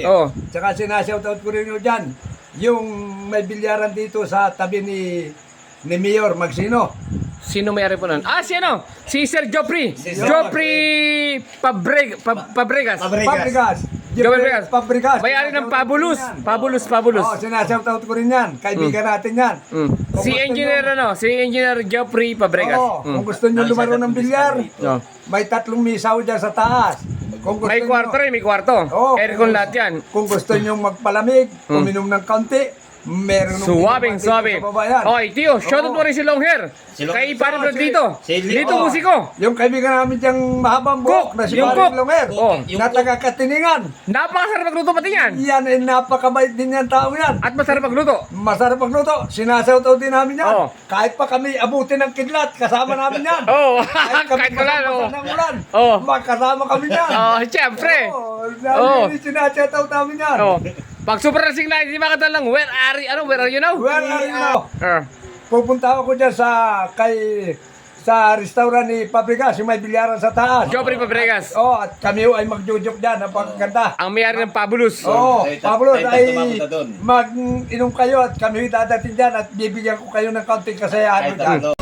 Oh. Tsaka sinashoutout ko rin nyo dyan. Yung may bilyaran dito sa tabi ni Mayor Magsino. Sino may-ari po nun? Ah, si ano? Si Sir Joffrey. Sir Joffrey Fabregas. Fabregas. Joffrey Fabregas. May-ari ng Fabulous. Fabulous. Oo, sinashoutout ko rin yan. Kaibigan natin yan. Mm. Si Engineer ano? Si Engineer Joffrey Fabregas. Oo, kung gusto nyo lumaro ng bilyar, No. may 3 misaw dyan sa taas. Kung gusto May kwarto rin, may kwarto. Oo, Aircon lahat yan. Kung gusto nyo magpalamig, uminom ng kaunti, meron Suwabing, suwabe. Okay, Tio, shoutout mo rin si Long Hair. Kay Paring Vlog dito. Dito musiko. Yung kaibigan namin diyang mahabang buhok na si Yung Paring cook. Longer, Oh. na taga-Katiningan. Napakasarap magluto pati yan. Yan ay napakabait din yan tao yan. At masarap magluto. Masarap magluto. Sinasawtaw din namin yan. Oo. Kahit pa kami abutin ng kidlat, kasama namin yan. Oo. Kahit kami Kahit wala, kasama oo. ng ulan, Oo. makasama kami yan. Oh, siyempre. Oo. Sinasawtaw namin yan. Oh. Pag super racing na, hindi makatalang, where are you now? Where are you now? Uh, Pupunta ako dyan sa restaurant ni Fabregas, yung may bilyaran sa taas. Joffrey Fabregas. Oh, at kami ay magjujuk dyan, napakaganda. Ang may-ari ng Fabulous. Oo, Pablo, tayo ay tumapunta doon. mag-inom kayo at kami dadating dyan at bibigyan ko kayo ng kaunting kasayahan. Kahit ano.